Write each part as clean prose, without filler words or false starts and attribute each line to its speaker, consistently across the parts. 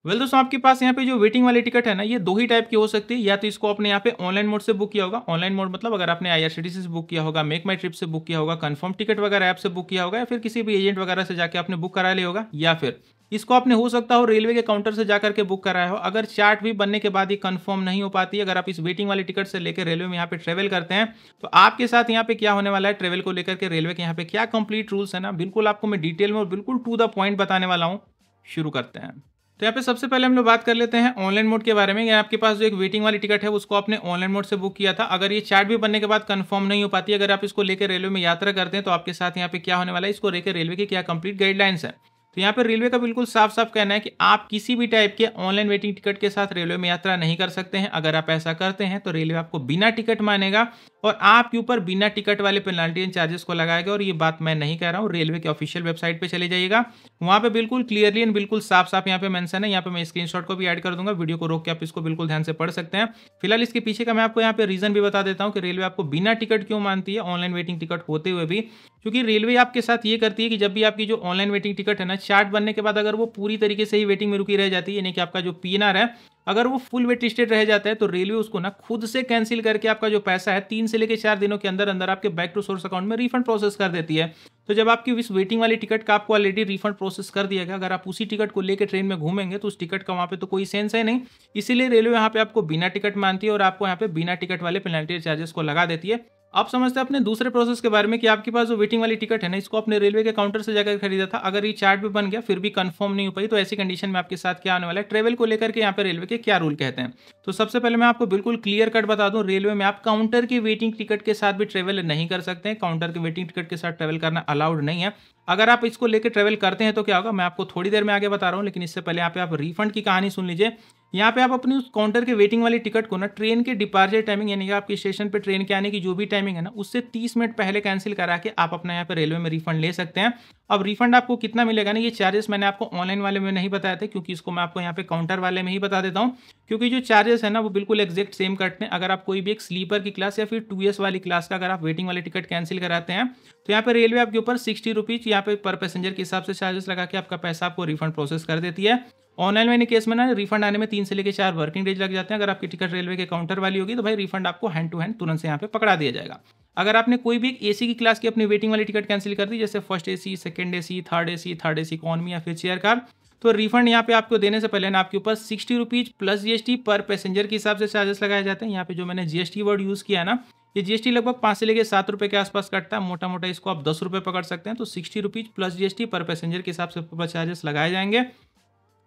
Speaker 1: दोस्तों आपके पास यहाँ पे जो वेटिंग वाली टिकट है ना, ये 2 ही टाइप की हो सकती है। या तो इसको आपने यहाँ पे ऑनलाइन मोड से बुक किया होगा। ऑनलाइन मोड मतलब अगर आपने आईआरसीटीसी से बुक किया होगा, मेक माई ट्रिप से बुक किया होगा, कन्फर्म टिकट वगैरह ऐप से बुक किया होगा, या फिर किसी भी एजेंट वगैरह से जाके आपने बुक करा लिया होगा, या फिर इसको आपने हो सकता हो रेलवे के काउंटर से जाकर के बुक कराया हो। अगर चार्ट भी बनने के बाद ये कन्फर्म नहीं हो पाती है, अगर आप इस वेटिंग वाली टिकट से लेकर रेलवे में यहाँ पे ट्रेवल करते हैं, तो आपके साथ यहाँ पे क्या होने वाला है, ट्रेवल को लेकर के रेलवे के यहाँ पे क्या कंप्लीट रूल्स है ना, बिल्कुल आपको मैं डिटेल में और बिल्कुल टू द पॉइंट बताने वाला हूँ। शुरू करते हैं। तो यहाँ पे सबसे पहले हम लोग बात कर लेते हैं ऑनलाइन मोड के बारे में। या आपके पास जो एक वेटिंग वाली टिकट है उसको आपने ऑनलाइन मोड से बुक किया था, अगर ये चार्ट भी बनने के बाद कंफर्म नहीं हो पाती, अगर आप इसको लेकर रेलवे में यात्रा करते हैं, तो आपके साथ यहाँ पे क्या होने वाला है, इसको लेकर रेलवे की क्या कंप्लीट गाइडलाइंस है। तो यहाँ पे रेलवे का बिल्कुल साफ साफ कहना है कि आप किसी भी टाइप के ऑनलाइन वेटिंग टिकट के साथ रेलवे में यात्रा नहीं कर सकते हैं। अगर आप ऐसा करते हैं तो रेलवे आपको बिना टिकट मानेगा और आपके ऊपर बिना टिकट वाले पेनल्टी एंड चार्जेस को लगाएगा। और ये बात मैं नहीं कह रहा हूँ, रेलवे के ऑफिशियल वेबसाइट पे चले जाइएगा, वहाँ पे बिल्कुल क्लियरली एंड बिल्कुल साफ साफ यहाँ पे मेंशन है। यहाँ पे मैं स्क्रीनशॉट को भी ऐड कर दूंगा, वीडियो को रोक के आप इसको बिल्कुल ध्यान से पढ़ सकते हैं। फिलहाल इसके पीछे का मैं आपको यहाँ पे रीजन भी बता देता हूँ कि रेलवे आपको बिना टिकट क्यों मानती है ऑनलाइन वेटिंग टिकट होते हुए भी। क्योंकि रेलवे आपके साथ ये करती है कि जब भी आपकी जो ऑनलाइन वेटिंग टिकट है ना, चार्ट बनने के बाद अगर वो पूरी तरीके से ही वेटिंग में रुकी रह जाती है, यानी कि आपका जो पीएनआर है अगर वो फुल वेट लिस्टेड रह जाता है, तो रेलवे उसको ना खुद से कैंसिल करके आपका जो पैसा है 3 से लेकर 4 दिनों के अंदर अंदर आपके बैक टू सोर्स अकाउंट में रिफंड प्रोसेस कर देती है। तो जब आपकी इस वेटिंग वाली टिकट का आपको ऑलरेडी रिफंड प्रोसेस कर दिया गया, अगर आप उसी टिकट को लेकर ट्रेन में घूमेंगे तो उस टिकट का वहाँ पे तो कोई सेंस है नहीं। इसीलिए रेलवे यहाँ पे आपको बिना टिकट मानती है और आपको यहाँ पे बिना टिकट वाले पेनल्टी चार्जेस को लगा देती है। आप समझते हैं अपने दूसरे प्रोसेस के बारे में कि आपके पास जो वेटिंग वाली टिकट है ना, इसको अपने रेलवे के काउंटर से जाकर खरीदा था, अगर ये चार्ट भी बन गया फिर भी कंफर्म नहीं हो पाई, तो ऐसी कंडीशन में आपके साथ क्या आने वाला है, ट्रेवल को लेकर के यहाँ पे रेलवे के क्या रूल कहते हैं। तो सबसे पहले मैं आपको बिल्कुल क्लियर कट बता दूं, रेलवे में आप काउंटर की वेटिंग टिकट के साथ भी ट्रेवल नहीं कर सकते हैं। काउंटर की वेटिंग टिकट के साथ ट्रेवल करना अलाउड नहीं है। अगर आप इसको लेकर ट्रेवल करते हैं तो क्या होगा, मैं आपको थोड़ी देर में आगे बता रहा हूँ, लेकिन इससे पहले यहाँ पे आप रिफंड की कहानी सुन लीजिए। यहाँ पे आप अपनी उस काउंटर के वेटिंग वाली टिकट को ना ट्रेन के डिपार्चर टाइमिंग, यानी कि आपके स्टेशन पे ट्रेन के आने की जो भी टाइमिंग है ना, उससे 30 मिनट पहले कैंसिल करा के आप अपना यहाँ पे रेलवे में रिफंड ले सकते हैं। अब रिफंड आपको कितना मिलेगा ना, ये चार्जेस मैंने आपको ऑनलाइन वाले में नहीं बताया थे, क्योंकि इसको मैं आपको यहाँ पे काउंटर वाले में ही बता देता हूँ। क्योंकि जो चार्जेस है ना वो बिल्कुल एग्जैक्ट सेम कटते हैं। अगर आप कोई भी एक स्लीपर की क्लास या फिर 2S वाली क्लास का अगर आप वेटिंग वाली टिकट कैंसिल कराते हैं, तो यहाँ पे रेलवे आपके ऊपर 60 रुपीज यहाँ पे पर पैसेंजर के हिसाब से चार्जेस लगा के आपका पैसा आपको रिफंड प्रोसेस कर देती है। ऑनलाइन वाले केस में ना रिफंड आने में 3 से लेकर 4 वर्किंग डेज लग जाते हैं। अगर आपकी टिकट रेलवे के काउंटर वाली होगी तो भाई रिफंड आपको हैंड टू हैंड तुरंत से यहाँ पे पकड़ा दिया जाएगा। अगर आपने कोई भी एसी की क्लास की अपनी वेटिंग वाली टिकट कैंसिल कर दी, जैसे first AC, second AC, third AC economy या फिर चेयर कार, तो रिफंड यहाँ पे आपको देने से पहले ना आपके ऊपर 60 रुपीज प्लस जीएसटी पर पैसेंजर के हिसाब से चार्जेस लगाए जाते हैं। यहाँ पे जो मैंने जीएसटी वर्ड यूज किया ना, ये जीएसटी लगभग 5 से लेकर 7 रुपए के आसपास कटता है। मोटा मोटा इसको आप 10 रुपए पकड़ सकते हैं। तो 60 रुपीज प्लस जीएसटी पर पैसेंजर के हिसाब से चार्जेस लगाए जाएंगे।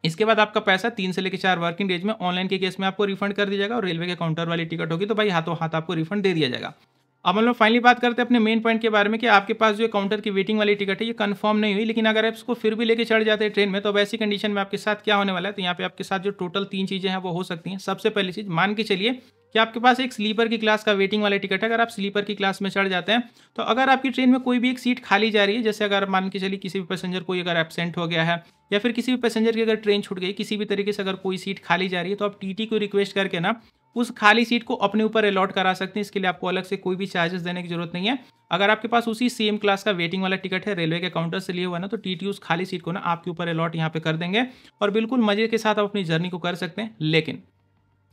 Speaker 1: इसके बाद आपका पैसा 3 से लेकर 4 वर्किंग डेज में ऑनलाइन के केस में आपको रिफंड कर दिया जाएगा, और रेलवे के काउंटर वाली टिकट होगी तो भाई हाथों हाथ आपको रिफंड दे दिया जाएगा। अब हम लोग फाइनली बात करते हैं अपने मेन पॉइंट के बारे में कि आपके पास जो काउंटर की वेटिंग वाली टिकट है ये कंफर्म नहीं हुई, लेकिन अगर आप इसको फिर भी लेके चढ़ जाते हैं ट्रेन में, तो अब ऐसी कंडीशन में आपके साथ क्या होने वाला है। तो यहाँ पे आपके साथ जो टोटल 3 चीजें हैं वो हो सकती हैं। सबसे पहली चीज, मान के चलिए कि आपके पास एक स्लीपर की क्लास का वेटिंग वाला टिकट है। अगर आप स्लीपर की क्लास में चढ़ जाते हैं, तो अगर आपकी ट्रेन में कोई भी एक सीट खाली जा रही है, जैसे अगर मान के चलिए किसी भी पैसेंजर कोई अगर एब्सेंट हो गया है, या फिर किसी भी पैसेंजर की अगर ट्रेन छूट गई, किसी भी तरीके से अगर कोई सीट खाली जा रही है, तो आप टीटी को रिक्वेस्ट करके ना उस खाली सीट को अपने ऊपर अलॉट करा सकते हैं। इसके लिए आपको अलग से कोई भी चार्जेस देने की जरूरत नहीं है। अगर आपके पास उसी सेम क्लास का वेटिंग वाला टिकट है, रेलवे के काउंटर से लिए हुआ ना, तो टीटी उस खाली सीट को ना आपके ऊपर अलॉट यहाँ पे कर देंगे और बिल्कुल मजे के साथ आप अपनी जर्नी को कर सकते हैं। लेकिन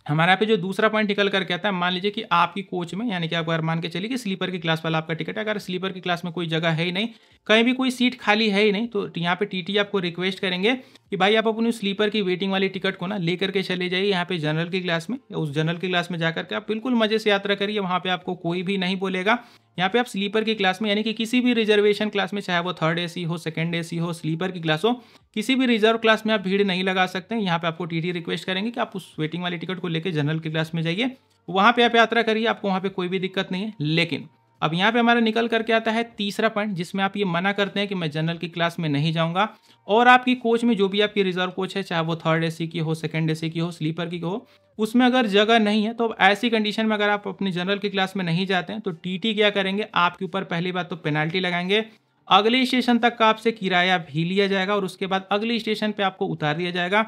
Speaker 1: हमारे यहाँ पे जो दूसरा पॉइंट निकल करके आता है, मान लीजिए कि आपकी कोच में, यानी कि आप अगर मान के चलिए कि स्लीपर की क्लास वाला आपका टिकट है, अगर स्लीपर की क्लास में कोई जगह है ही नहीं, कहीं भी कोई सीट खाली है ही नहीं, तो यहाँ पे टीटी आपको रिक्वेस्ट करेंगे कि भाई आप अपनी स्लीपर की वेटिंग वाली टिकट को ना लेकर के चले जाइए यहाँ पे जनरल की क्लास में, या उस जनरल की क्लास में जाकर के आप बिल्कुल मजे से यात्रा करिए। वहाँ पे आपको कोई भी नहीं बोलेगा। यहाँ पे आप स्लीपर की क्लास में, यानी कि किसी भी रिजर्वेशन क्लास में, चाहे वो थर्ड एसी हो, सेकंड एसी हो, स्लीपर की क्लास हो, किसी भी रिजर्व क्लास में आप भीड़ नहीं लगा सकते हैं। यहाँ पे आपको टीटी रिक्वेस्ट करेंगे कि आप उस वेटिंग वाली टिकट को लेकर जनरल की क्लास में जाइए, वहाँ पे आप यात्रा करिए, आपको वहाँ पे कोई भी दिक्कत नहीं है। लेकिन अब यहाँ पे हमारा निकल करके आता है तीसरा पॉइंट, जिसमें आप ये मना करते हैं कि मैं जनरल की क्लास में नहीं जाऊँगा, और आपकी कोच में जो भी आपकी रिजर्व कोच है, चाहे वो थर्ड एसी की हो, सेकंड एसी की हो, स्लीपर की हो, उसमें अगर जगह नहीं है, तो अब ऐसी कंडीशन में अगर आप अपनी जनरल की क्लास में नहीं जाते हैं, तो टीटी क्या करेंगे, आपके ऊपर पहली बात तो पेनाल्टी लगाएंगे, अगले स्टेशन तक का आपसे किराया भी लिया जाएगा, और उसके बाद अगले स्टेशन पे आपको उतार दिया जाएगा।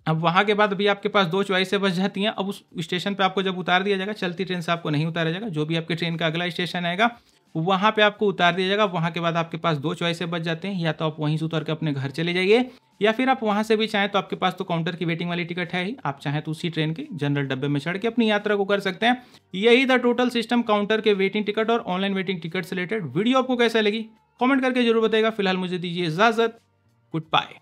Speaker 1: अब वहाँ के बाद भी आपके पास 2 चॉइसें बच जाती हैं। अब उस स्टेशन पे आपको जब उतार दिया जाएगा, चलती ट्रेन से आपको नहीं उतारा जाएगा, जो भी आपकी ट्रेन का अगला स्टेशन आएगा वहाँ पे आपको उतार दिया जाएगा। वहाँ के बाद आपके पास 2 चॉइसेस बच जाते हैं, या तो आप वहीं से उतर के अपने घर चले जाइए, या फिर आप वहाँ से भी चाहें तो आपके पास तो काउंटर की वेटिंग वाली टिकट है ही, आप चाहें तो उसी ट्रेन के जनरल डब्बे में चढ़ के अपनी यात्रा को कर सकते हैं। यही था टोटल सिस्टम काउंटर के वेटिंग टिकट और ऑनलाइन वेटिंग टिकट से रिलेटेड। वीडियो आपको कैसा लगी कमेंट करके जरूर बताइएगा। फिलहाल मुझे दीजिए इजाजत, गुड बाय।